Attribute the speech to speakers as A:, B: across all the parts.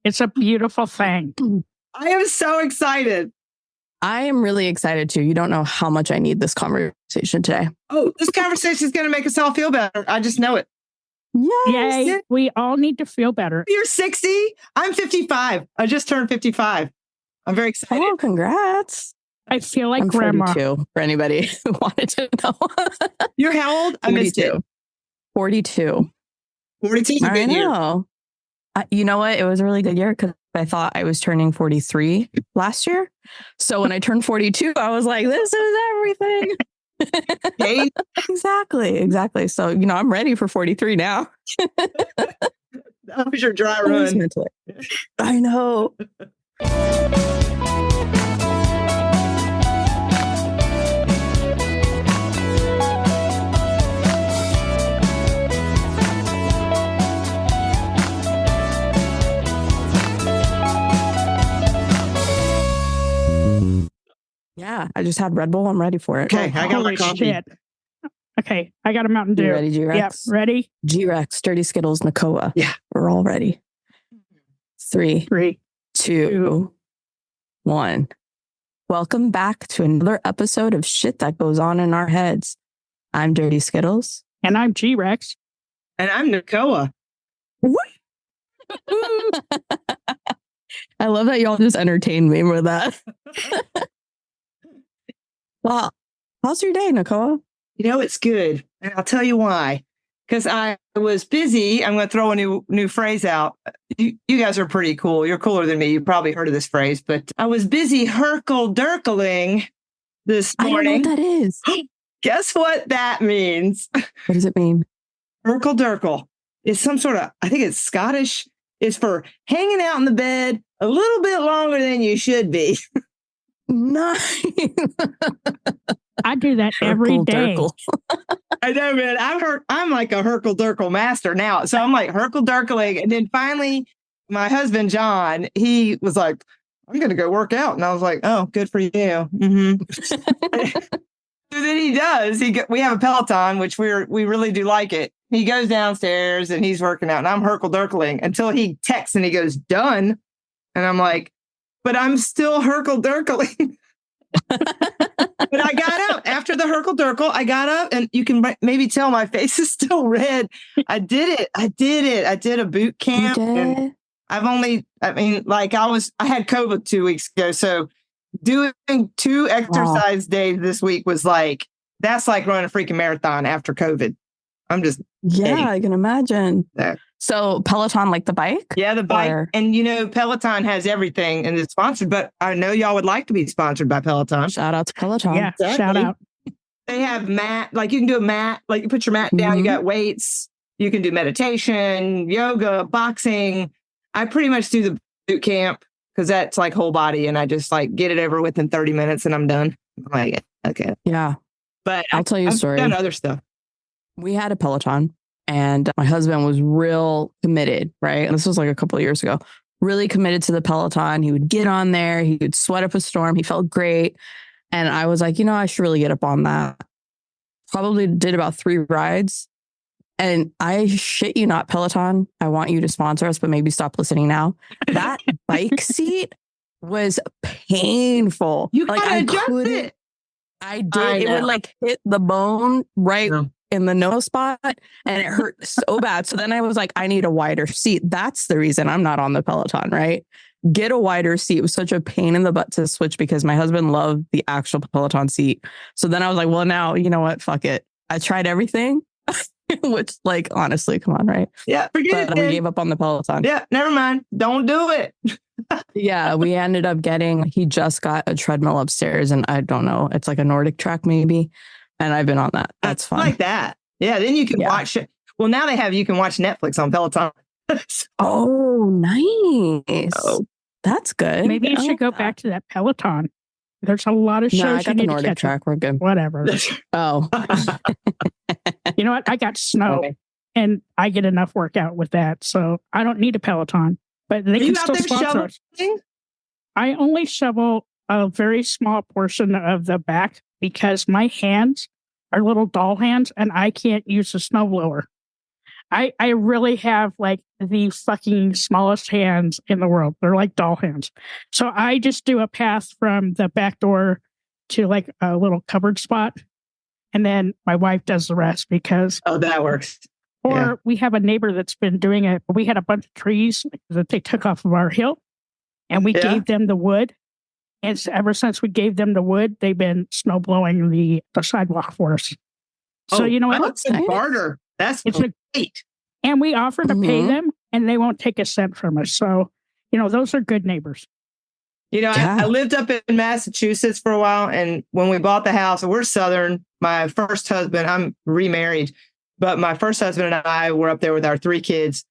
A: It's a beautiful thing.
B: I am so excited.
C: I am really excited too. You don't know how much I need this conversation today.
B: Oh, this conversation is going to make us all feel better. I just know it.
A: Yes. Yay. We all need to feel better.
B: You're 60. I'm 55. I just turned 55. I'm very excited.
C: Oh, congrats.
A: I feel like
C: I'm
A: grandma.
C: 42 for anybody who wanted to know.
B: You're how old? I missed it.
C: 42.
B: 42 is a good year.
C: You know what? It was a really good year because I thought I was turning 43 last year. So when I turned 42, I was like, this is everything. Exactly. So, I'm ready for 43 now.
B: That was your dry run.
C: I know. Yeah, I just had Red Bull. I'm ready for it.
B: Okay, I got my coffee.
A: Shit. Okay, I got a Mountain Dew.
C: You ready, G-Rex?
A: Yep, ready?
C: G-Rex, Dirty Skittles, Nicoa.
B: Yeah.
C: We're all ready. 3, 2, 1. Welcome back to another episode of Shit That Goes On in Our Heads. I'm Dirty Skittles.
A: And I'm G-Rex.
B: And I'm Nicoa.
C: I love that y'all just entertained me with that. Well, how's your day, Nicoa?
B: It's good. And I'll tell you why. Because I was busy. I'm going to throw a new phrase out. You guys are pretty cool. You're cooler than me. You've probably heard of this phrase. But I was busy herkle-durkling this morning.
C: I don't know what that is.
B: Guess what that means?
C: What does it mean?
B: Herkle-durkle. It's some sort of, I think it's Scottish. It's for hanging out in the bed a little bit longer than you should be.
C: Nice.
A: I do that every day.
B: I know, man. I'm like a herkle-durkle master now. So I'm like herkle-durkling. And then finally, my husband, John, he was like, I'm going to go work out. And I was like, oh, good for you. Mm-hmm. So then he does. We have a Peloton, which we really do like it. He goes downstairs and he's working out and I'm herkle-durkling until he texts and he goes, done. And I'm like, but I'm still herkle-durkling. But I got up after the herkle-durkle. I got up and you can maybe tell my face is still red. I did it. I did a boot camp. And I had COVID 2 weeks ago. So doing 2 exercise days this week was that's like running a freaking marathon after COVID. I'm just
C: I can imagine.
B: Yeah.
C: So Peloton, like the bike?
B: Yeah, the bike.
C: Or...
B: And Peloton has everything and it's sponsored, but I know y'all would like to be sponsored by Peloton.
C: Shout out to Peloton.
A: Yeah, exactly. Shout out.
B: They have mat, you can do a mat, you put your mat down, you got weights, you can do meditation, yoga, boxing. I pretty much do the boot camp because that's like whole body and I just get it over within 30 minutes and I'm done. I'm like, okay.
C: Yeah.
B: But
C: I'll tell you a story.
B: I've done other stuff.
C: We had a Peloton and my husband was real committed, right? And this was like a couple of years ago, really committed to the Peloton. He would get on there. He would sweat up a storm. He felt great. And I was like, I should really get up on that. Probably did about 3 rides. And I shit you not, Peloton, I want you to sponsor us, but maybe stop listening now. That bike seat was painful.
B: You gotta adjust it.
C: I did. It would hit the bone right in the nose spot and it hurt so bad. So then I was like, I need a wider seat. That's the reason I'm not on the Peloton, right? Get a wider seat. It was such a pain in the butt to switch because my husband loved the actual Peloton seat. So then I was like, well, now, you know what? Fuck it. I tried everything, which honestly, come on, right?
B: Yeah. Forget
C: it. We gave up on the Peloton.
B: Yeah. Never mind. Don't do it.
C: Yeah. We ended up he just got a treadmill upstairs and I don't know. It's like a Nordic track maybe. And I've been on that. That's fun.
B: Like that. Yeah. Then you can watch it. Well, now you can watch Netflix on Peloton.
C: Oh, nice.
B: Oh.
C: That's good.
A: Maybe you should go back to that Peloton. There's a lot of shows
C: I got
A: you
C: the
A: need
C: Nordic
A: to catch
C: track. We're good.
A: Whatever.
C: Oh.
A: You know what? I got snow and I get enough workout with that. So I don't need a Peloton. But they can still sponsor us. I only shovel a very small portion of the back because my hands are little doll hands and I can't use a snowblower. I really have like the fucking smallest hands in the world. They're like doll hands. So I just do a path from the back door to like a little cupboard spot. And then my wife does the rest because...
B: Oh, that works.
A: Or we have a neighbor that's been doing it. We had a bunch of trees that they took off of our hill and we gave them the wood. And ever since we gave them the wood, they've been snow blowing the sidewalk for us. So you know what?
B: That's a barter. That's great.
A: And we offer to pay them and they won't take a cent from us. So, those are good neighbors.
B: I lived up in Massachusetts for a while. And when we bought the house, we're Southern. My first husband, I'm remarried, but my first husband and I were up there with our 3 kids.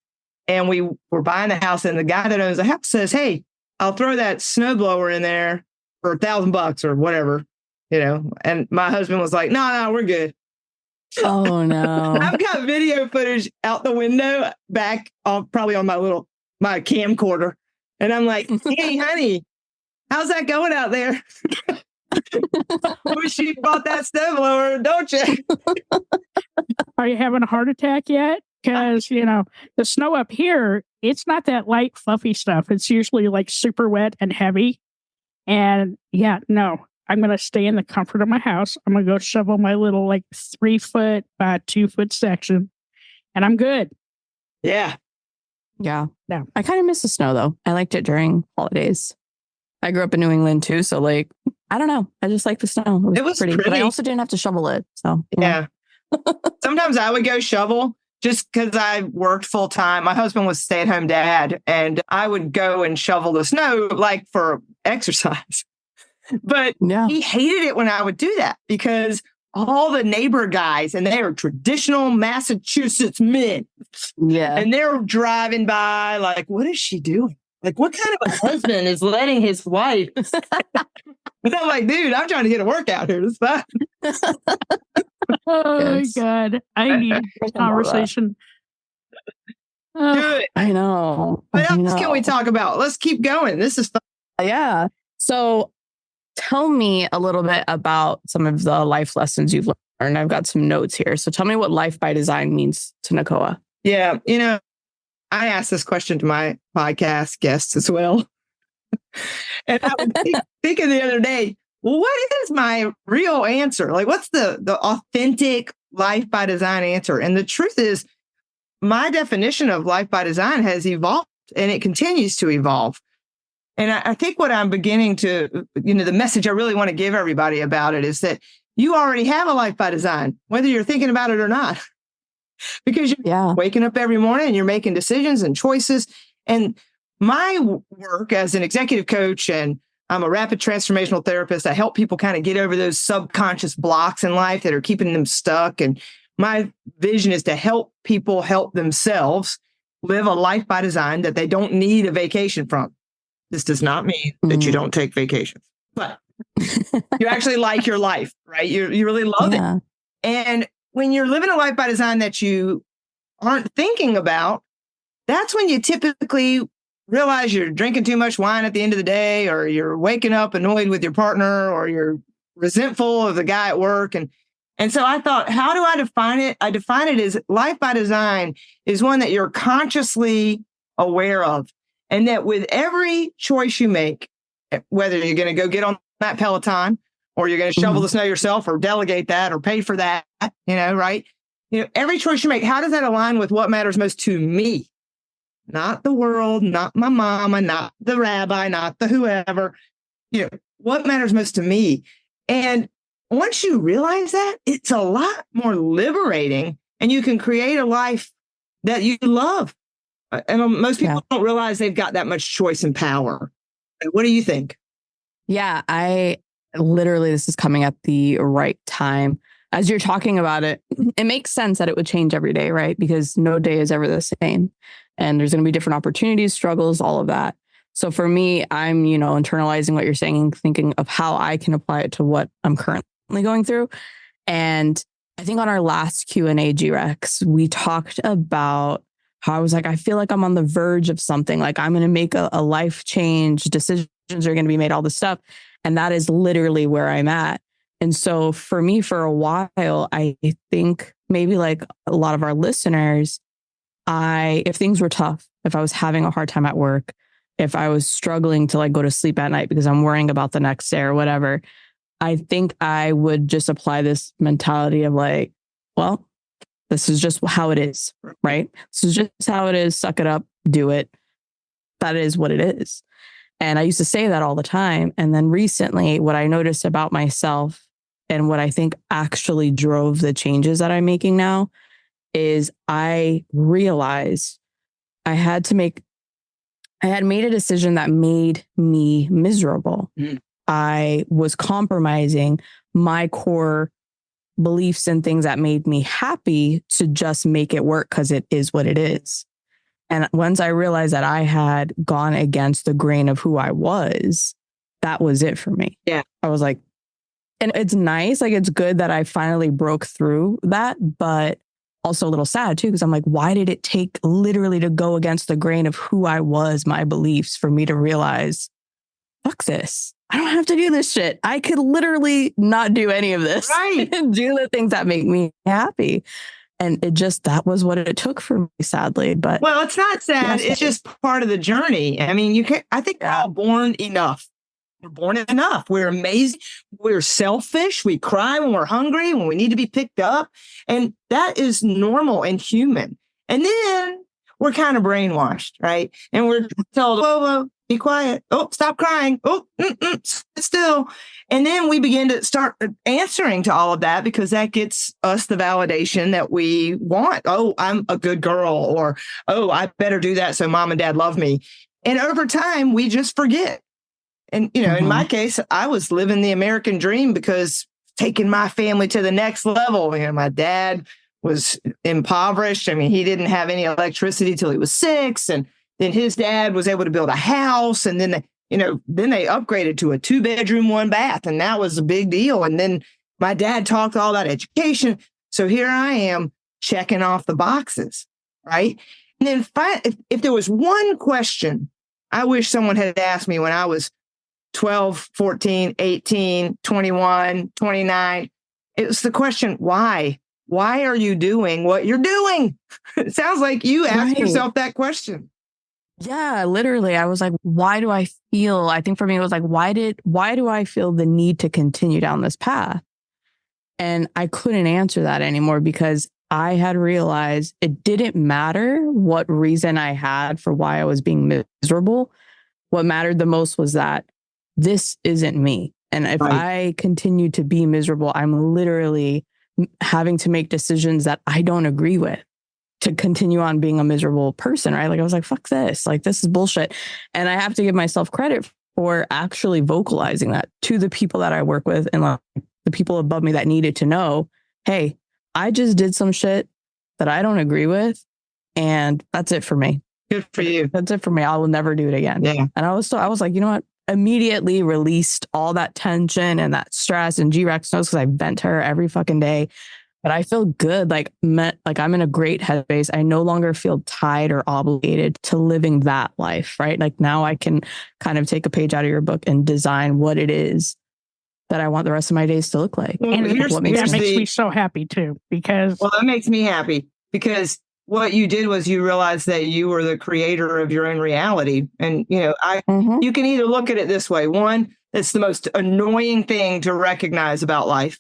B: And we were buying the house. And the guy that owns the house says, hey, I'll throw that snowblower in there for $1,000 or whatever, And my husband was like, no, we're good.
C: Oh, no.
B: I've got video footage out the window back probably on my camcorder. And I'm like, hey, honey, how's that going out there? Wish you bought that snowblower, don't you?
A: Are you having a heart attack yet? Because, the snow up here, it's not that light, fluffy stuff. It's usually like super wet and heavy. And no. I'm going to stay in the comfort of my house. I'm going to go shovel my little like 3-foot by 2-foot section and I'm good.
B: Yeah.
C: Yeah. I kind of miss the snow though. I liked it during holidays. I grew up in New England too. So like, I don't know. I just like the snow. It was pretty. But I also didn't have to shovel it. So
B: yeah. Sometimes I would go shovel just because I worked full time. My husband was a stay-at-home dad and I would go and shovel the snow like for exercise. But he hated it when I would do that because all the neighbor guys, and they are traditional Massachusetts men. Yeah. And they're driving by like, what is she doing? Like, what kind of a husband is letting his wife? But I'm like, dude, I'm trying to get a workout here. It's fine.
A: Oh, my God. I need a conversation.
B: Do it.
C: I know.
B: What else can we talk about? Let's keep going. This is fun.
C: Yeah. So tell me a little bit about some of the life lessons you've learned. I've got some notes here. So tell me what life by design means to Nicoa.
B: Yeah. I asked this question to my podcast guests as well. And I was thinking the other day, well, what is my real answer? Like, what's the authentic life by design answer? And the truth is, my definition of life by design has evolved and it continues to evolve. And I think what I'm beginning to, the message I really want to give everybody about it is that you already have a life by design, whether you're thinking about it or not, because you're waking up every morning and you're making decisions and choices. And my work as an executive coach, and I'm a rapid transformational therapist. I help people kind of get over those subconscious blocks in life that are keeping them stuck. And my vision is to help people help themselves live a life by design that they don't need a vacation from. This does not mean that you don't take vacations, but you actually like your life, right? You really love it. And when you're living a life by design that you aren't thinking about, that's when you typically realize you're drinking too much wine at the end of the day, or you're waking up annoyed with your partner, or you're resentful of the guy at work. And so I thought, how do I define it? I define it as life by design is one that you're consciously aware of. And that with every choice you make, whether you're going to go get on that Peloton or you're going to shovel the snow yourself or delegate that or pay for that, right? Every choice you make, how does that align with what matters most to me? Not the world, not my mama, not the rabbi, not the whoever. What matters most to me? And once you realize that, it's a lot more liberating and you can create a life that you love. And most people don't realize they've got that much choice and power. What do you think?
C: Yeah, this is coming at the right time. As you're talking about it, it makes sense that it would change every day, right? Because no day is ever the same. And there's going to be different opportunities, struggles, all of that. So for me, I'm, internalizing what you're saying and thinking of how I can apply it to what I'm currently going through. And I think on our last Q&A G-Rex, we talked about how I was like, I feel like I'm on the verge of something, like I'm going to make a life change, decisions are going to be made, all this stuff. And that is literally where I'm at. And so for me, for a while, I think maybe like a lot of our listeners, if things were tough, if I was having a hard time at work, if I was struggling to like go to sleep at night because I'm worrying about the next day or whatever, I think I would just apply this mentality of like, well, this is just how it is, right? This is just how it is. Suck it up, do it. That is what it is. And I used to say that all the time. And then recently, what I noticed about myself and what I think actually drove the changes that I'm making now is I realized I had made a decision that made me miserable. Mm. I was compromising my core beliefs and things that made me happy to just make it work because it is what it is. And once I realized that I had gone against the grain of who I was, that was it for me.
B: Yeah.
C: I was like, and it's nice. Like, it's good that I finally broke through that, but also a little sad too, because I'm like, why did it take literally to go against the grain of who I was, my beliefs, for me to realize, fuck this. I don't have to do this shit. I could literally not do any of this.
B: Right.
C: And do the things that make me happy. And that was what it took for me, sadly. But
B: well, it's not sad. It's just part of the journey. I mean, I think we're all born enough. We're born enough. We're amazing. We're selfish. We cry when we're hungry, when we need to be picked up. And that is normal and human. And then we're kind of brainwashed, right? And we're told, whoa, be quiet. Oh, stop crying. Oh, sit still. And then we begin to start answering to all of that because that gets us the validation that we want. Oh, I'm a good girl, or, oh, I better do that so mom and dad love me. And over time, we just forget. And, in my case, I was living the American dream because taking my family to the next level. My dad was impoverished. I mean, he didn't have any electricity till he was 6. And then his dad was able to build a house. And then they upgraded to a 2-bedroom, 1 bath. And that was a big deal. And then my dad talked all about education. So here I am checking off the boxes, right? And then if there was one question I wish someone had asked me when I was 12, 14, 18, 21, 29. It was the question, why? Why are you doing what you're doing? It sounds like you asked yourself that question.
C: Yeah, literally. I was like, why do I feel, I think for me, it was like, why do I feel the need to continue down this path? And I couldn't answer that anymore because I had realized it didn't matter what reason I had for why I was being miserable. What mattered the most was that this isn't me. And if I continue to be miserable, I'm literally having to make decisions that I don't agree with to continue on being a miserable person, right? Like I was like, fuck this. Like, this is bullshit. And I have to give myself credit for actually vocalizing that to the people that I work with and like the people above me that needed to know, hey, I just did some shit that I don't agree with. And that's it for me.
B: Good for you.
C: That's it for me. I will never do it again.
B: Yeah.
C: And I was like, you know what? Immediately released all that tension and that stress, and G-Rex knows because I vent to her every fucking day. But I feel good. Like I'm in a great headspace. I no longer feel tied or obligated to living that life, right? Like now I can kind of take a page out of your book and design what it is that I want the rest of my days to look like.
A: And that makes me so happy too, because...
B: Well, that makes me happy because what you did was you realized that you were the creator of your own reality. And, you can either look at it this way. One, it's the most annoying thing to recognize about life,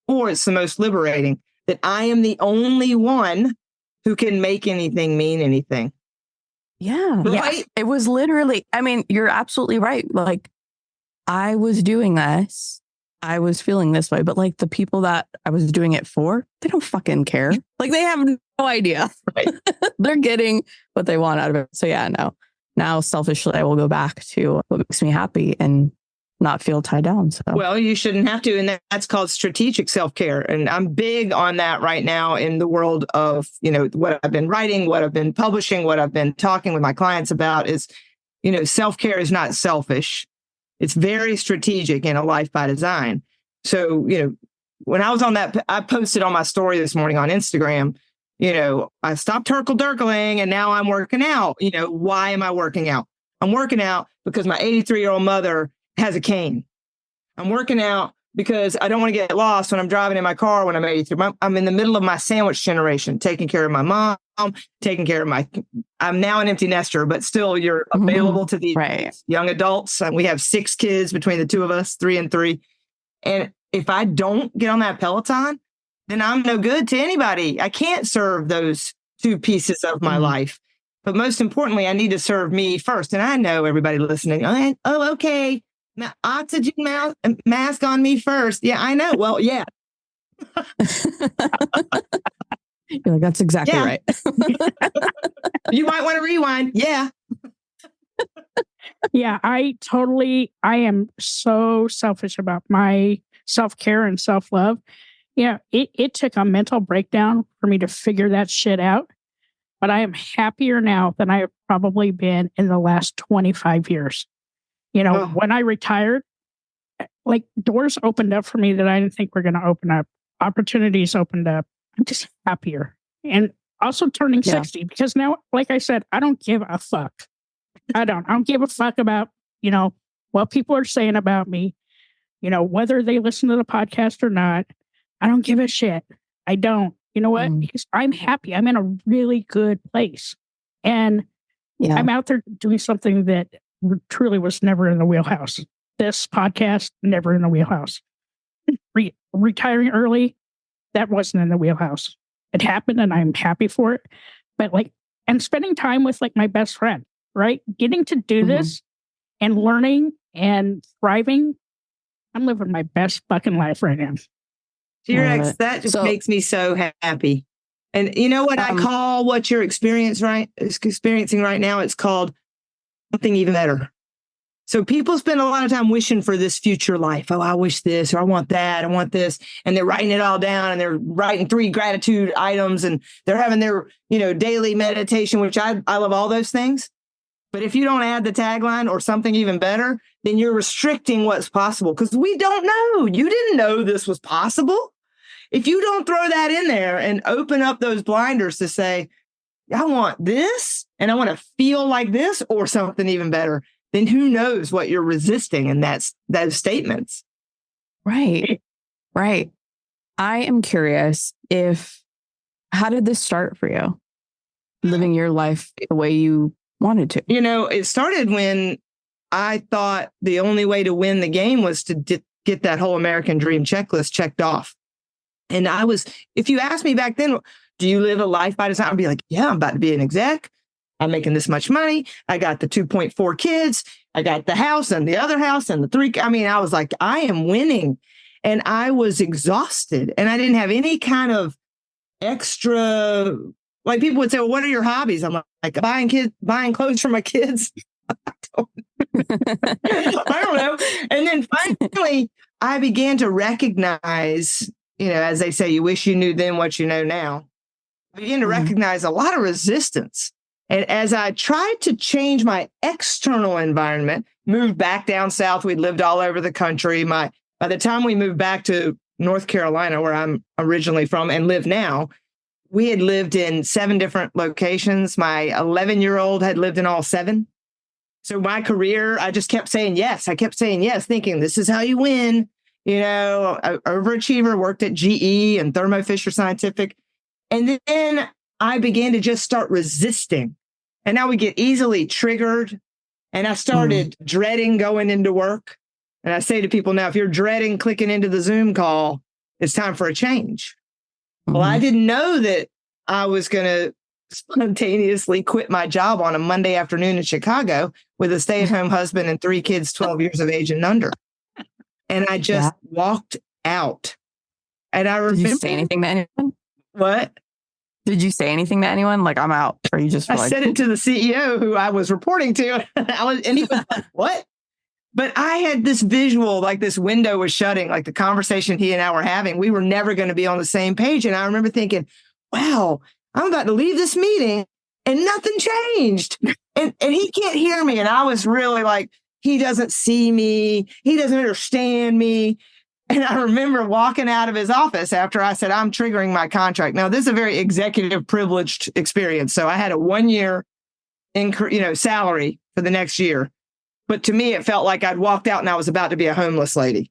B: or it's the most liberating, that I am the only one who can make anything mean anything.
C: Yeah. Right? It was literally, I mean, you're absolutely right. Like I was doing this. I was feeling this way, but like the people that I was doing it for, they don't fucking care. Like they have no idea. Right. They're getting what they want out of it. So yeah, no. Now selfishly, I will go back to what makes me happy and not feel tied down. So
B: well, you shouldn't have to, and that's called strategic self-care. And I'm big on that right now in the world of what I've been writing, what I've been publishing, what I've been talking with my clients about is self-care is not selfish. It's very strategic in a life by design. So, when I was on that, I posted on my story this morning on Instagram, I stopped herkle-durkling and now I'm working out. Why am I working out? I'm working out because my 83-year-old mother has a cane. I'm working out because I don't want to get lost when I'm driving in my car when I'm 83. I'm in the middle of my sandwich generation, taking care of my mom, taking care of I'm now an empty nester, but still you're available to these young adults. And we have 6 kids between the two of us, 3 and 3. And if I don't get on that Peloton, then I'm no good to anybody. I can't serve those 2 pieces of my life. But most importantly, I need to serve me first. And I know everybody listening, oh, okay, oxygen mask on me first. Yeah, I know. Well, yeah.
C: You're like, that's exactly right.
B: You might want to rewind. Yeah.
A: Yeah, I am so selfish about my self-care and self-love. Yeah, it took a mental breakdown for me to figure that shit out. But I am happier now than I have probably been in the last 25 years. When I retired, like doors opened up for me that I didn't think were going to open up. Opportunities opened up. I'm just happier. And also turning 60 because now, like I said, I don't give a fuck. I don't give a fuck about, what people are saying about me, whether they listen to the podcast or not. I don't give a shit. I don't. You know what? Because I'm happy. I'm in a really good place. And I'm out there doing something that truly was never in the wheelhouse. This podcast, never in the wheelhouse. Retiring early, that wasn't in the wheelhouse. It happened and I'm happy for it. But and spending time with my best friend, right? Getting to do this and learning and thriving. I'm living my best fucking life right now.
B: T-Rex, that just makes me so happy. And you know what I call what you're experiencing right now? It's called something even better. So people spend a lot of time wishing for this future life. Oh, I wish this, or I want that, I want this. And they're writing it all down and they're writing 3 gratitude items and they're having their, daily meditation, which I love all those things. But if you don't add the tagline or something even better, then you're restricting what's possible because we don't know. You didn't know this was possible. If you don't throw that in there and open up those blinders to say, I want this and I want to feel like this or something even better, then who knows what you're resisting in those statements.
C: Right. Right. I am curious how did this start for you? Living your life the way you wanted to.
B: It started when I thought the only way to win the game was to get that whole American dream checklist checked off. And if you asked me back then, do you live a life by design? I'd be like, yeah, I'm about to be an exec. I'm making this much money. I got the 2.4 kids. I got the house and the other house and the 3. I was like, I am winning. And I was exhausted and I didn't have any kind of extra, like people would say, well, what are your hobbies? I'm like buying clothes for my kids. I don't know. And then finally I began to recognize, as they say, you wish you knew then what you know now. I began to recognize a lot of resistance. And as I tried to change my external environment, moved back down south, we'd lived all over the country. By the time we moved back to North Carolina, where I'm originally from and live now, we had lived in 7 different locations. My 11-year-old had lived in all 7. So my career, I just kept saying yes. I kept saying yes, thinking this is how you win. Overachiever, worked at GE and Thermo Fisher Scientific. And then I began to just start resisting. And now we get easily triggered. And I started dreading going into work. And I say to people now, if you're dreading clicking into the Zoom call, it's time for a change. Well, I didn't know that I was going to spontaneously quit my job on a Monday afternoon in Chicago with a stay-at-home husband and 3 kids, 12 years of age and under. And I just walked out. And I remember.
C: Did you say anything to anyone?
B: What?
C: Did you say anything to anyone? Like, I'm out. Or you just
B: I said it to the CEO who I was reporting to. And he was like, what? But I had this visual, like this window was shutting, like the conversation he and I were having. We were never going to be on the same page. And I remember thinking, wow, I'm about to leave this meeting and nothing changed. And he can't hear me. And I was really like, he doesn't see me. He doesn't understand me. And I remember walking out of his office after I said, I'm triggering my contract. Now, this is a very executive privileged experience. So I had a 1-year salary for the next year. But to me, it felt like I'd walked out and I was about to be a homeless lady.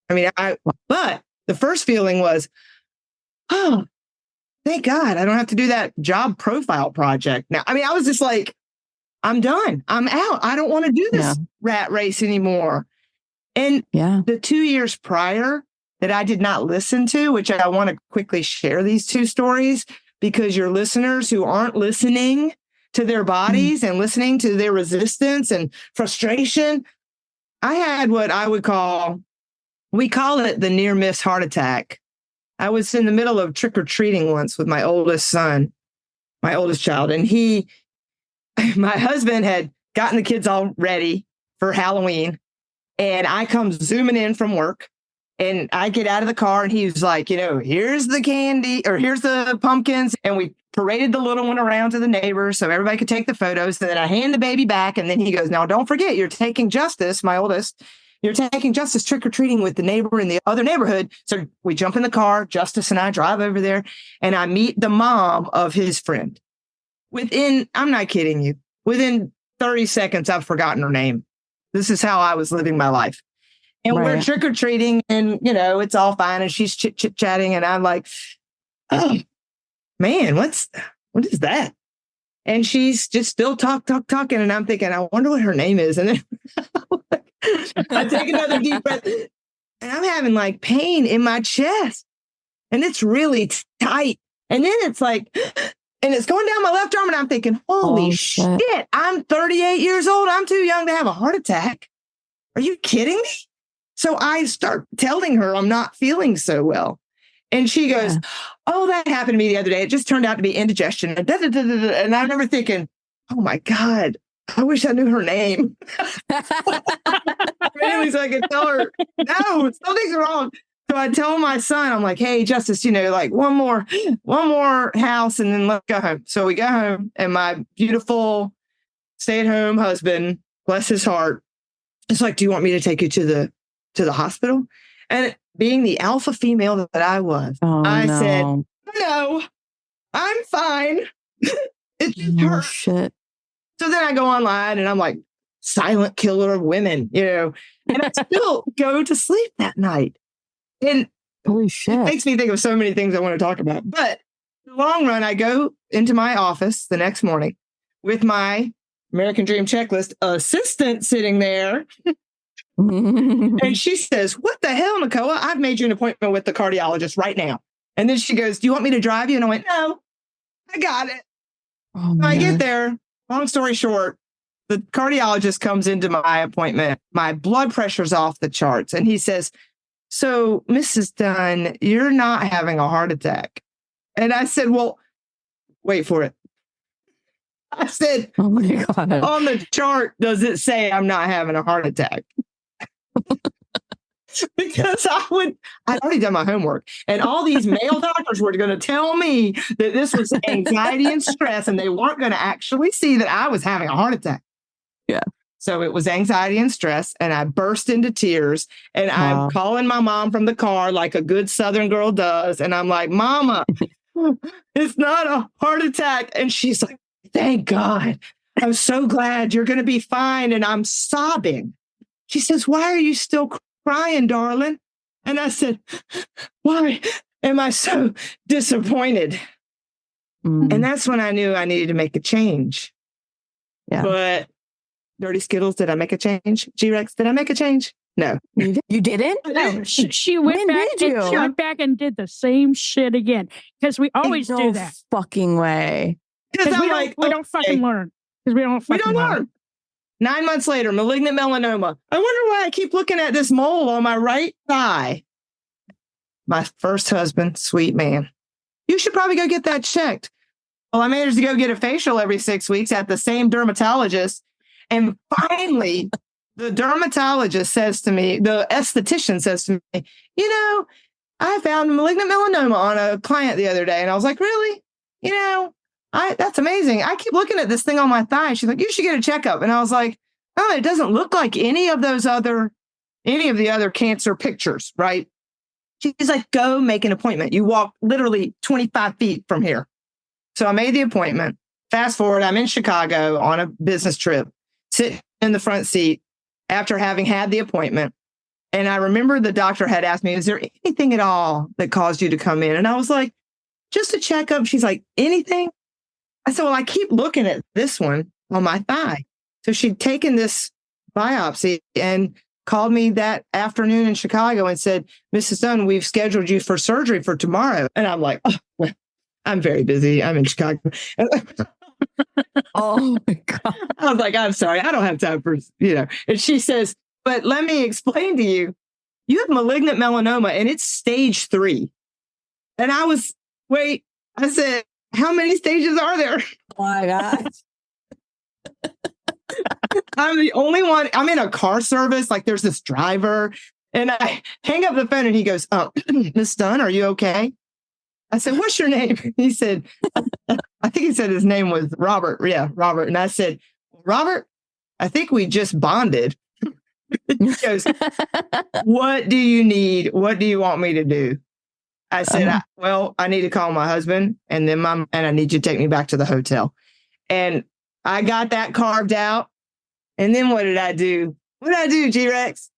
B: But the first feeling was, oh, thank God I don't have to do that job profile project now. I mean, I was just like, I'm done. I'm out. I don't want to do this rat race anymore. And the 2 years prior that I did not listen to, which I want to quickly share these two stories, because your listeners who aren't listening to their bodies and listening to their resistance and frustration, I had what we call it the near miss heart attack. I was in the middle of trick or treating once with my oldest child, and my husband had gotten the kids all ready for Halloween, and I come zooming in from work, and I get out of the car, and he was like, here's the candy, or here's the pumpkins, and we paraded the little one around to the neighbors so everybody could take the photos, and then I hand the baby back, and then he goes, now don't forget, you're taking Justice, my oldest, you're taking Justice trick-or-treating with the neighbor in the other neighborhood. So we jump in the car, Justice and I drive over there, and I meet the mom of his friend. I'm not kidding you, within 30 seconds, I've forgotten her name. This is how I was living my life. And we're trick-or-treating, and, it's all fine, and she's chit-chatting, and I'm like, oh, man, what is that? And she's just still talking, and I'm thinking, I wonder what her name is. And then I take another deep breath, and I'm having like pain in my chest, and it's really tight. And then it's like, and it's going down my left arm, and I'm thinking, holy shit, I'm 38 years old. I'm too young to have a heart attack. Are you kidding me? So I start telling her I'm not feeling so well. And she goes, oh, that happened to me the other day. It just turned out to be indigestion. And I remember thinking, oh my God, I wish I knew her name. Really, so I could tell her, no, something's wrong. So I tell my son, I'm like, hey, Justice, like one more house, and then let's go home. So we go home, and my beautiful stay-at-home husband, bless his heart, is like, do you want me to take you to the hospital? And being the alpha female that I was, I said, no, I'm fine. It just hurt. Shit. So then I go online, and I'm like, silent killer of women, and I still go to sleep that night. And holy shit, it makes me think of so many things I want to talk about. But in the long run, I go into my office the next morning with my American Dream Checklist assistant sitting there. And she says, what the hell, Nicoa? I've made you an appointment with the cardiologist right now. And then she goes, do you want me to drive you? And I went, no, I got it. So I get there. Long story short, the cardiologist comes into my appointment. My blood pressure's off the charts. And he says, so, Mrs. Dunn, you're not having a heart attack. And I said, well, wait for it. I said, oh my God, on the chart, does it say I'm not having a heart attack? Because I'd already done my homework, and all these male doctors were going to tell me that this was anxiety and stress, and they weren't going to actually see that I was having a heart attack. Yeah. So it was anxiety and stress, and I burst into tears, and I'm calling my mom from the car like a good Southern girl does. And I'm like, Mama, it's not a heart attack. And she's like, thank God. I'm so glad you're going to be fine. And I'm sobbing. She says, why are you still crying, darling? And I said, why am I so disappointed? And that's when I knew I needed to make a change. Yeah. But Dirty Skittles, did I make a change? G-Rex, did I make a change? No.
C: You didn't?
A: No. She went back and did the same shit again. Because we always do that.
C: Fucking way.
A: Because we don't fucking learn. Because we don't learn.
B: 9 months later, malignant melanoma. I wonder why I keep looking at this mole on my right thigh. My first husband, sweet man. You should probably go get that checked. Well, I managed to go get a facial every 6 weeks at the same dermatologist. And finally, the dermatologist says to me, the esthetician says to me, I found malignant melanoma on a client the other day. And I was like, really? That's amazing. I keep looking at this thing on my thigh. She's like, you should get a checkup. And I was like, oh, it doesn't look like any of the other cancer pictures, right? She's like, go make an appointment. You walk literally 25 feet from here. So I made the appointment. Fast forward, I'm in Chicago on a business trip, sitting in the front seat after having had the appointment. And I remember the doctor had asked me, is there anything at all that caused you to come in? And I was like, just a checkup. She's like, anything? I said, well, I keep looking at this one on my thigh. So she'd taken this biopsy and called me that afternoon in Chicago and said, Mrs. Dunn, we've scheduled you for surgery for tomorrow. And I'm like, oh, well, I'm very busy. I'm in Chicago.
C: Oh my God.
B: I was like, I'm sorry. I don't have time for, And she says, but let me explain to you, you have malignant melanoma and it's stage 3. And I said, how many stages are there?
C: Oh my God.
B: I'm the only one. I'm in a car service. Like there's this driver and I hang up the phone and he goes, oh, Miss Dunn, are you okay? I said, what's your name? He said, I think he said his name was Robert. Yeah, Robert. And I said, Robert, I think we just bonded. He goes, what do you need? What do you want me to do? I said, I need to call my husband and then and I need you to take me back to the hotel. And I got that carved out. And then what did I do? What did I do, G-Rex?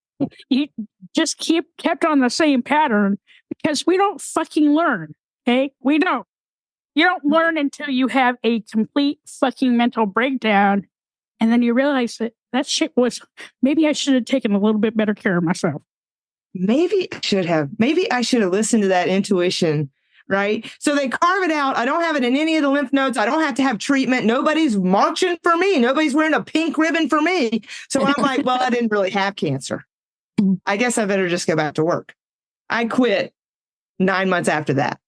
A: You just kept on the same pattern because we don't fucking learn. Okay? We don't. You don't learn until you have a complete fucking mental breakdown. And then you realize that shit was, maybe I should have taken a little bit better care of myself.
B: Maybe I should have. Maybe I should have listened to that intuition, right? So they carve it out. I don't have it in any of the lymph nodes. I don't have to have treatment. Nobody's marching for me. Nobody's wearing a pink ribbon for me. So I'm like, well, I didn't really have cancer. I guess I better just go back to work. I quit 9 months after that.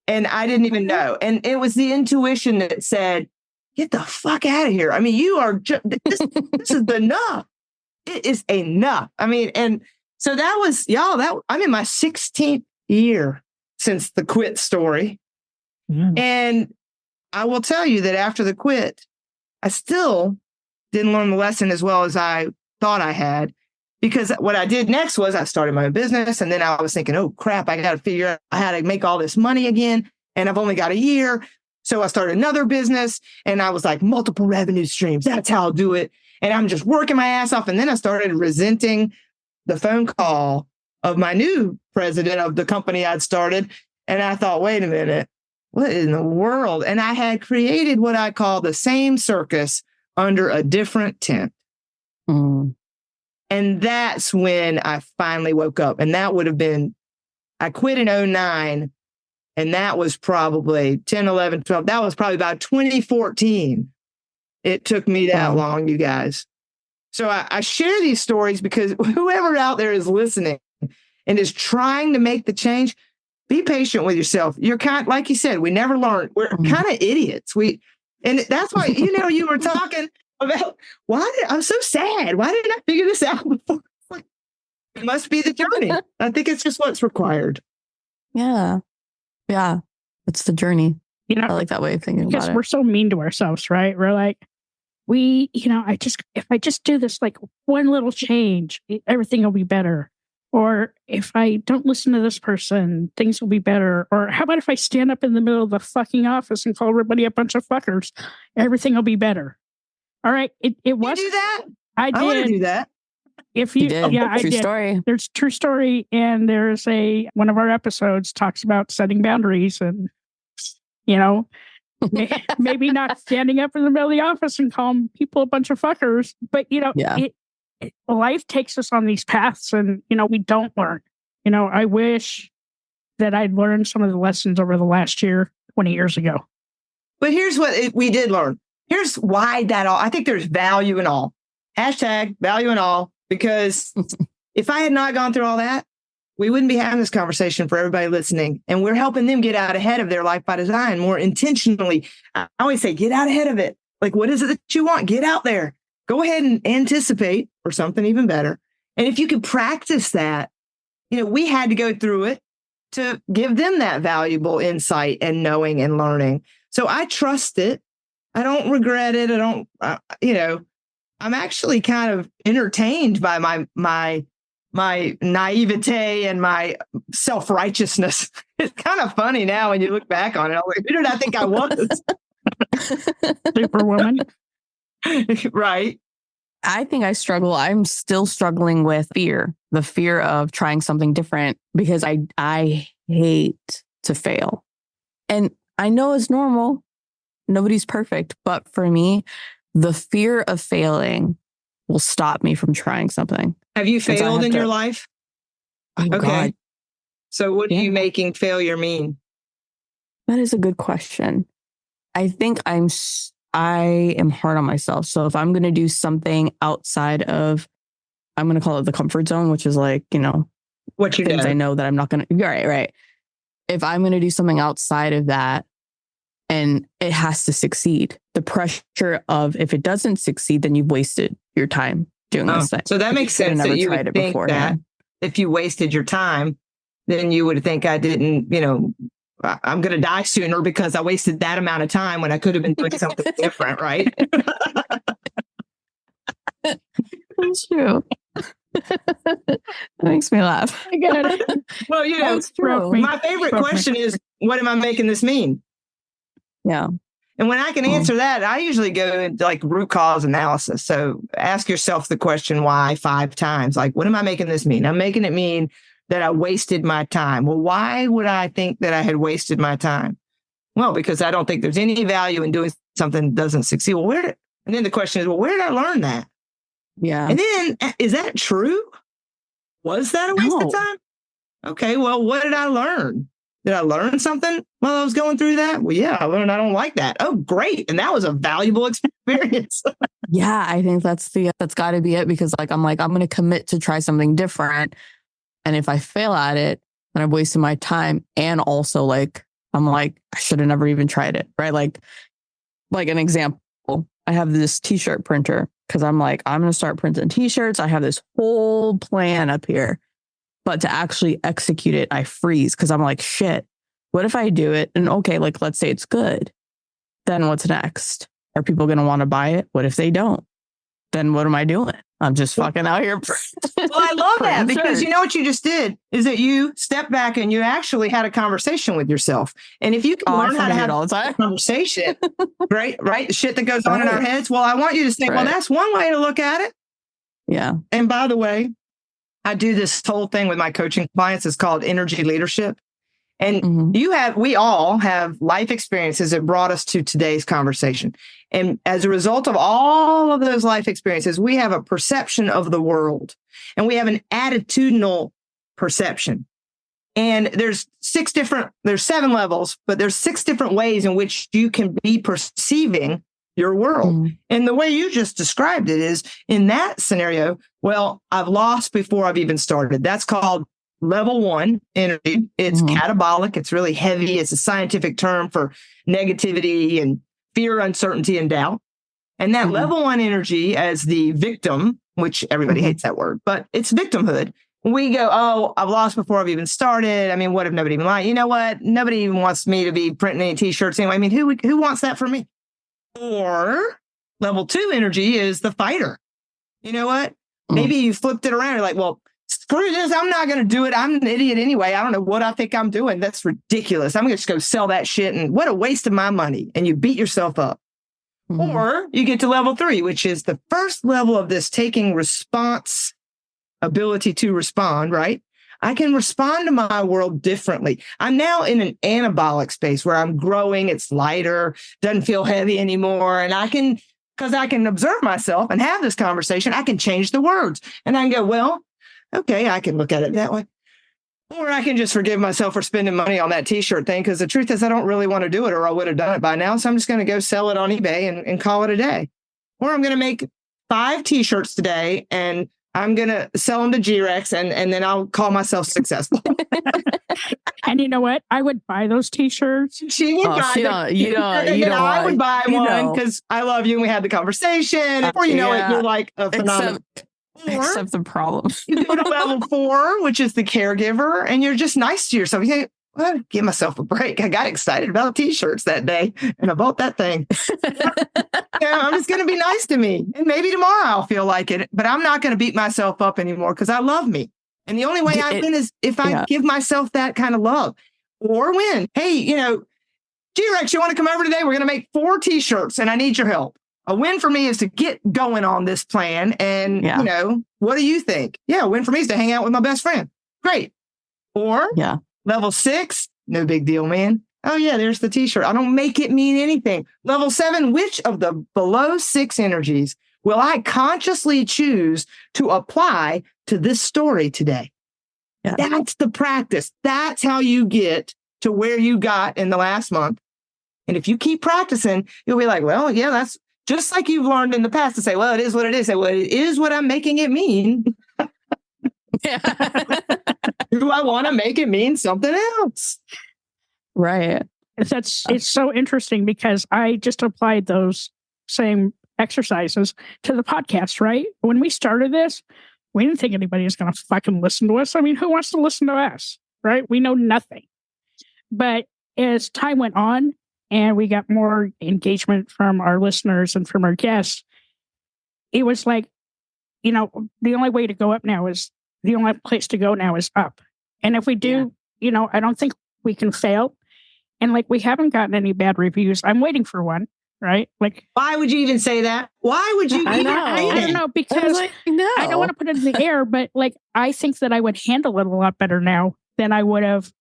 B: And I didn't even know. And it was the intuition that said, get the fuck out of here. I mean, you are just, this is enough. It is enough. I mean, and so that was, I'm in my 16th year since the quit story. Mm. And I will tell you that after the quit, I still didn't learn the lesson as well as I thought I had. Because what I did next was I started my own business. And then I was thinking, oh, crap, I got to figure out how to make all this money again. And I've only got a year. So I started another business and I was like, multiple revenue streams. That's how I'll do it. And I'm just working my ass off. And then I started resenting the phone call of my new president of the company I'd started. And I thought, wait a minute, what in the world? And I had created what I call the same circus under a different tent. Mm. And that's when I finally woke up. And that would have been, I quit in 2009. And that was probably 10, 11, 12. That was probably about 2014. It took me that long, you guys. So I share these stories because whoever out there is listening and is trying to make the change, be patient with yourself. You're like you said, we never learn. We're kind of idiots. And that's why, you were talking about I'm so sad. Why didn't I figure this out before? It must be the journey. I think it's just what's required.
C: Yeah. Yeah. It's the journey. I like that way of thinking about it.
A: Because we're so mean to ourselves, right? We're like, if I just do this like one little change, everything will be better. Or if I don't listen to this person, things will be better. Or how about if I stand up in the middle of the fucking office and call everybody a bunch of fuckers, everything will be better. All right. It was.
B: You do that?
A: I did.
B: I want to do that.
A: If you did. Yeah,
C: true
A: I did.
C: Story.
A: There's true story. And there's one of our episodes talks about setting boundaries and, maybe not standing up in the middle of the office and calling people a bunch of fuckers. But, life takes us on these paths and, we don't learn. I wish that I'd learned some of the lessons over the last year, 20 years ago.
B: But here's what we did learn. Here's why I think there's value in all. Hashtag value in all. Because if I had not gone through all that, we wouldn't be having this conversation for everybody listening. And we're helping them get out ahead of their life by design more intentionally. I always say, get out ahead of it. Like, what is it that you want? Get out there. Go ahead and anticipate for something even better. And if you can practice that, we had to go through it to give them that valuable insight and knowing and learning. So I trust it. I don't regret it. I don't, I'm actually kind of entertained by my naivete and my self-righteousness. It's kind of funny now when you look back on it. I'm like, who did I think I was?
A: Superwoman.
B: Right.
C: I think I'm still struggling with the fear of trying something different because I hate to fail. And I know it's normal. Nobody's perfect. But for me, the fear of failing will stop me from trying something.
B: Have you failed in your life?
C: Oh, okay. God.
B: So what are you making failure mean?
C: That is a good question. I think I am hard on myself. So if I'm going to do something outside of, I'm going to call it the comfort zone, which is like,
B: what you
C: things I know that I'm not going to, right. If I'm going to do something outside of that and it has to succeed, the pressure of if it doesn't succeed, then you've wasted your time doing this thing.
B: So that makes sense that you would think that if you wasted your time, then you would think I didn't, I'm going to die sooner because I wasted that amount of time when I could have been doing something different, right?
C: That's true. That makes me laugh.
B: I got it. Well,
C: That's true.
B: My favorite question is, what am I making this mean?
C: Yeah.
B: And when I can answer that, I usually go into like root cause analysis. So ask yourself the question why 5 times. Like, what am I making this mean? I'm making it mean that I wasted my time. Well, why would I think that I had wasted my time? Well, because I don't think there's any value in doing something that doesn't succeed. Well, and then the question is, well, where did I learn that?
C: Yeah.
B: And then, is that true? Was that a waste of time? Okay, well, what did I learn? Did I learn something while I was going through that? Well, yeah, I learned I don't like that. Oh, great. And that was a valuable experience.
C: Yeah, I think that's got to be it, because I'm going to commit to try something different. And if I fail at it, then I've wasted my time. And also I'm like, I should have never even tried it. Right. Like an example, I have this t-shirt printer because I'm like, I'm going to start printing t-shirts. I have this whole plan up here, but to actually execute it, I freeze because I'm like, shit, what if I do it? And okay, let's say it's good. Then what's next? Are people going to want to buy it? What if they don't? Then what am I doing? I'm just fucking out here.
B: Well, I love that because you know what you just did is that you stepped back and you actually had a conversation with yourself. And if you can learn how to have
C: all the time.
B: A conversation, right? The shit that goes on in our heads. Well, I want you to say, well, that's one way to look at it.
C: Yeah.
B: And by the way, I do this whole thing with my coaching clients. It's called energy leadership. And we all have life experiences that brought us to today's conversation. And as a result of all of those life experiences, we have a perception of the world and we have an attitudinal perception. And there's 7 levels, but there's 6 different ways in which you can be perceiving your world. And the way you just described it is in that scenario, well, I've lost before I've even started. That's called level 1 energy. It's catabolic. It's really heavy. It's a scientific term for negativity and fear, uncertainty, and doubt. And that level 1 energy as the victim, which everybody hates that word, but it's victimhood. We go, oh, I've lost before I've even started. I mean, what if nobody even likes? You know what? Nobody even wants me to be printing any t-shirts anyway. I mean, who wants that from me? Or level 2 energy is the fighter. You know what? Maybe you flipped it around. You're like, well, screw this. I'm not going to do it. I'm an idiot anyway. I don't know what I think I'm doing. That's ridiculous. I'm going to just go sell that shit. And what a waste of my money. And you beat yourself up. Or you get to level 3, which is the first level of this taking response, ability to respond, right? I can respond to my world differently. I'm now in an anabolic space where I'm growing. It's lighter, doesn't feel heavy anymore. And because I can observe myself and have this conversation, I can change the words. And I can go, well, okay, I can look at it that way. Or I can just forgive myself for spending money on that t-shirt thing, because the truth is I don't really want to do it, or I would have done it by now. So I'm just going to go sell it on eBay and call it a day. Or I'm going to make 5 t-shirts today and I'm going to sell them to G-Rex and then I'll call myself successful.
A: And you know what? I would buy those t-shirts.
B: She would buy them. I would buy one because I love you and we had the conversation. Before you know it, you're like a phenomenal.
C: Except the problem.
B: You go to level 4, which is the caregiver, and you're just nice to yourself. You say, well, give myself a break. I got excited about t-shirts that day and I bought that thing. I'm just going to be nice to me. And maybe tomorrow I'll feel like it, but I'm not going to beat myself up anymore because I love me. And the only way I win is if I give myself that kind of love. Or win. Hey, G-Rex, you want to come over today? We're going to make 4 t-shirts and I need your help. A win for me is to get going on this plan. And, what do you think? Yeah, a win for me is to hang out with my best friend. Great. Or level 6, no big deal, man. Oh, yeah, there's the t-shirt. I don't make it mean anything. Level 7, which of the below 6 energies will I consciously choose to apply to this story today? Yeah. That's the practice. That's how you get to where you got in the last month. And if you keep practicing, you'll be like, well, yeah, that's just like you've learned in the past to say, well, it is what it is. Say, well, it is what I'm making it mean. Do I want to make it mean something else?
C: Right.
A: It's so interesting because I just applied those same exercises to the podcast, right? When we started this, we didn't think anybody was going to fucking listen to us. I mean, who wants to listen to us, right? We know nothing. But as time went on and we got more engagement from our listeners and from our guests, it was like, the only way to go up now is, the only place to go now is up. And if we do, I don't think we can fail. And like, we haven't gotten any bad reviews. I'm waiting for one. Right? Like,
B: why would you even say that? Why would you?
A: I don't know, because I don't want to put it in the air, but like, I think that I would handle it a lot better now than I would have,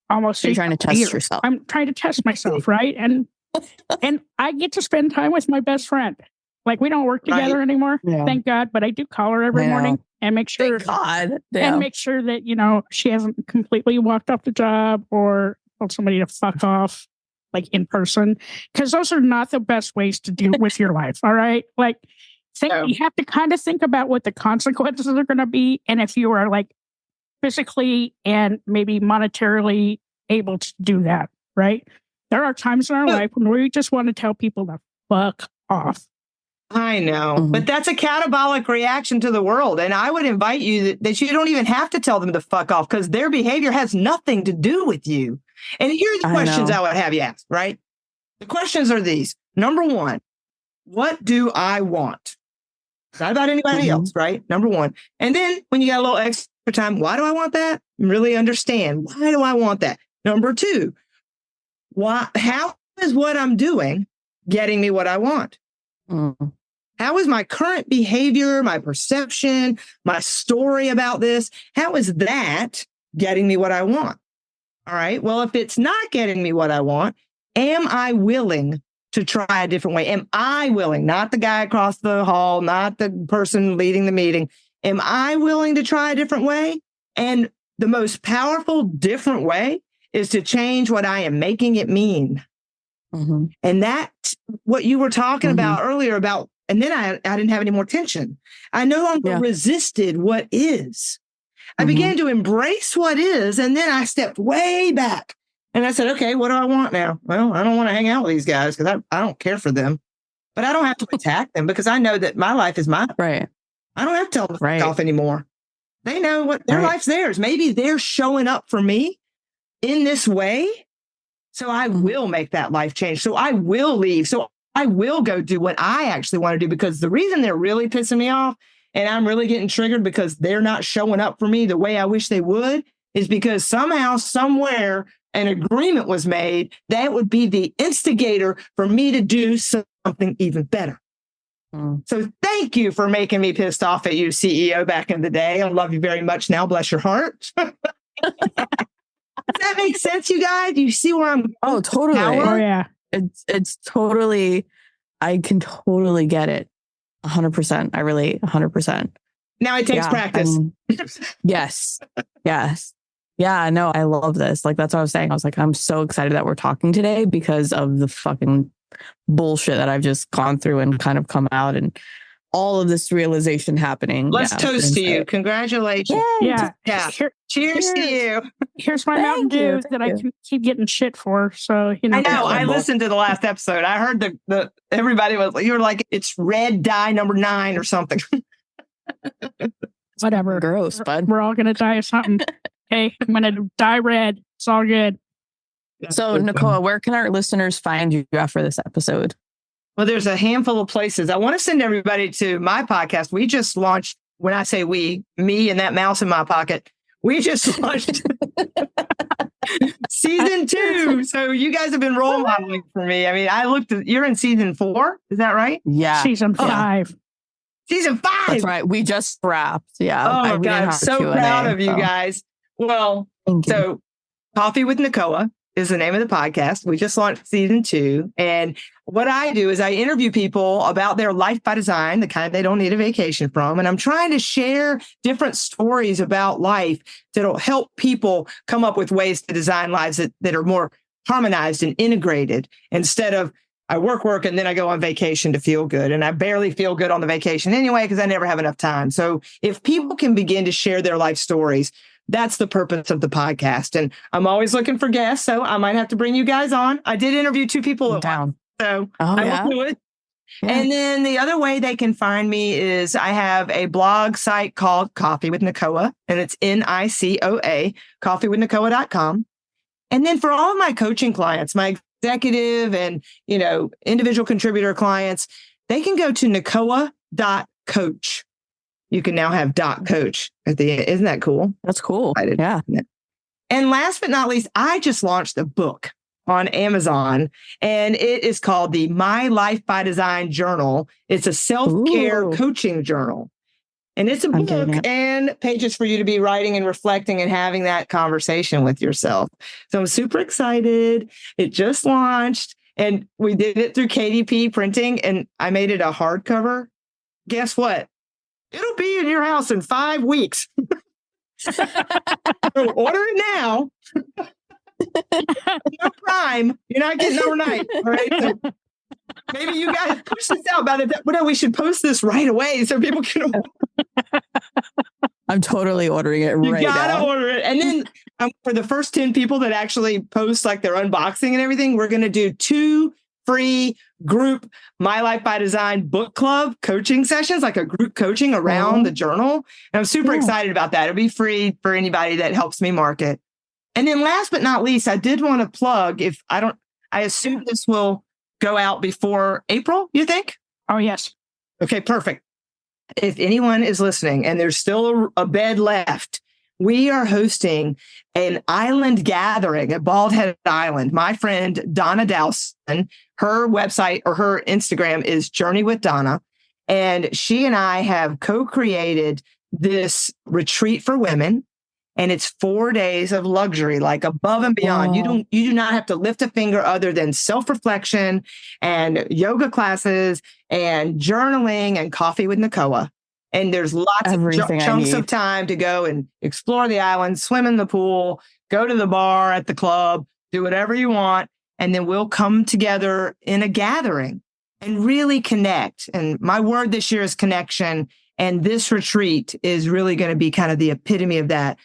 A: almost.
C: So you're trying to test yourself.
A: I'm trying to test myself, right? And I get to spend time with my best friend. Like, we don't work together anymore, thank God, but I do call her every morning and make sure.
C: Thank God.
A: And make sure that she hasn't completely walked off the job or told somebody to fuck off. Like in person, because those are not the best ways to deal with your life. All right. Like, you have to kind of think about what the consequences are going to be. And if you are like physically and maybe monetarily able to do that, right? There are times in our life when we just want to tell people to fuck off.
B: I know, but that's a catabolic reaction to the world. And I would invite you that you don't even have to tell them to fuck off because their behavior has nothing to do with you. And here are the questions I would have you ask, right? The questions are these. Number 1, what do I want? Not about anybody else, right? Number 1. And then when you got a little extra time, why do I want that? Really understand. Why do I want that? Number 2, how is what I'm doing getting me what I want? How is my current behavior, my perception, my story about this? How is that getting me what I want? All right. Well, if it's not getting me what I want, am I willing to try a different way? Am I willing, not the guy across the hall, not the person leading the meeting? Am I willing to try a different way? And the most powerful different way is to change what I am making it mean. And that's what you were talking about earlier about, and then I didn't have any more tension. I no longer resisted what is. I began to embrace what is, and then I stepped way back. And I said, okay, what do I want now? Well, I don't want to hang out with these guys because I don't care for them. But I don't have to attack them because I know that my life is mine.
C: Right.
B: I don't have to tell them to fuck off anymore. They know what their life's theirs. Maybe they're showing up for me in this way. So I will make that life change. So I will leave. So I will go do what I actually want to do, because the reason they're really pissing me off and I'm really getting triggered because they're not showing up for me the way I wish they would is because somehow, somewhere, an agreement was made that would be the instigator for me to do something even better. So thank you for making me pissed off at you, CEO, back in the day. I love you very much now. Bless your heart. Does that make sense, you guys? Do you see where I'm going?
C: Oh, totally.
A: Oh, yeah.
C: It's totally, I can totally get it. 100%. I relate 100%.
B: Now it takes practice.
C: Yes. Yes. Yeah, no, I love this. Like, that's what I was saying. I was like, I'm so excited that we're talking today because of the fucking bullshit that I've just gone through and kind of come out and all of this realization happening.
B: Let's toast to you. Congratulations.
A: Yeah.
B: Cheers to you.
A: Here's my Mountain Dew that I can keep getting shit for. So,
B: I know. I listened to the last episode. I heard the everybody was, you were like, it's red dye number 9 or something.
A: Whatever.
C: Gross, bud.
A: We're all going to die of something. Okay. I'm going to die red. It's all good.
C: So, Nicoa, where can our listeners find you after this episode?
B: Well, there's a handful of places. I want to send everybody to my podcast. We just launched, when I say we, me and that mouse in my pocket, we just launched season 2. So you guys have been role modeling for me. I mean, you're in season 4. Is that right?
C: Yeah.
A: Season 5.
B: Season 5.
C: That's right. We just wrapped. Yeah.
B: Oh, my God. I'm so proud of you guys. Well, so Coffee with Nicoa is the name of the podcast. We just launched season 2. And what I do is I interview people about their life by design, the kind they don't need a vacation from. And I'm trying to share different stories about life that'll help people come up with ways to design lives that are more harmonized and integrated instead of I work, and then I go on vacation to feel good. And I barely feel good on the vacation anyway, because I never have enough time. So if people can begin to share their life stories, that's the purpose of the podcast. And I'm always looking for guests. So I might have to bring you guys on. I did interview 2 people at once, so I will do it. Yeah. And then the other way they can find me is I have a blog site called Coffee with Nicoa, and it's Nicoa, coffeewithnicoa.com. And then for all of my coaching clients, my executive and, individual contributor clients, they can go to Nicoa.coach. You can now have .coach at the end. Isn't that cool?
C: That's cool. Yeah.
B: And last but not least, I just launched a book on Amazon, and it is called the My Life by Design Journal. It's a self-care coaching journal. And it's a book and pages for you to be writing and reflecting and having that conversation with yourself. So I'm super excited. It just launched, and we did it through KDP printing, and I made it a hardcover. Guess what? It'll be in your house in 5 weeks. So order it now. No Prime. You're not getting overnight. All right. So maybe you guys push this out about it. But no, we should post this right away so people can.
C: I'm totally ordering it right now. You gotta
B: order it. And then for the first 10 people that actually post like their unboxing and everything, we're going to do 2 free group My Life by Design book club coaching sessions, like a group coaching around the journal. And I'm super excited about that. It'll be free for anybody that helps me market. And then last but not least, I did want to plug, I assume this will go out before April, you think?
A: Oh, yes.
B: Okay, perfect. If anyone is listening and there's still a bed left, we are hosting an island gathering at Bald Head Island. My friend, Donna Dowson, her website or her Instagram is Journey with Donna. And she and I have co-created this retreat for women. And it's 4 days of luxury, like above and beyond. Wow. You do not have to lift a finger other than self-reflection and yoga classes and journaling and coffee with Nicoa. And there's lots of chunks of time to go and explore the island, swim in the pool, go to the bar at the club, do whatever you want. And then we'll come together in a gathering and really connect. And my word this year is connection. And this retreat is really going to be kind of the epitome of that.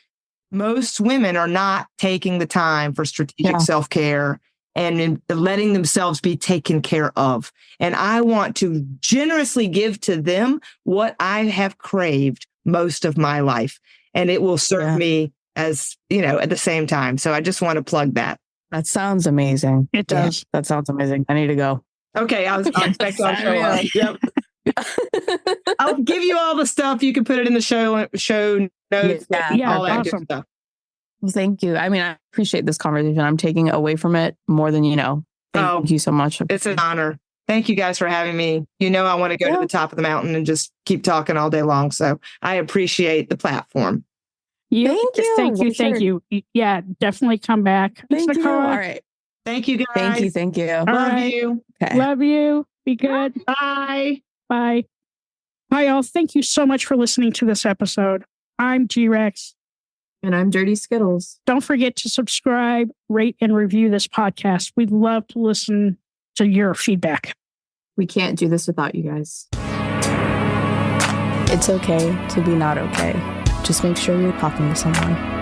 B: Most women are not taking the time for strategic self-care and letting themselves be taken care of. And I want to generously give to them what I have craved most of my life. And it will serve me as, at the same time. So I just want to plug that.
C: That sounds amazing.
A: It does.
C: That sounds amazing. I need to go.
B: Okay. I'll expect I'll show up. Yep. I'll give you all the stuff. You can put it in the show notes. All that good stuff.
C: Well, thank you. I mean, I appreciate this conversation. I'm taking away from it more than you know. Thank you so much.
B: It's an honor. Thank you guys for having me. I want to go to the top of the mountain and just keep talking all day long. So I appreciate the platform.
A: Thank you. Yeah, definitly come back.
C: Thank you. All right.
B: Thank you, guys.
C: Thank you.
B: Love you.
C: Okay.
A: Love you. Be good.
B: Bye.
A: Bye. Hi, all. Thank you so much for listening to this episode. I'm G-Rex.
C: And I'm Dirty Skittles.
A: Don't forget to subscribe, rate, and review this podcast. We'd love to listen to your feedback.
C: We can't do this without you guys. It's okay to be not okay. Just make sure you're talking to someone.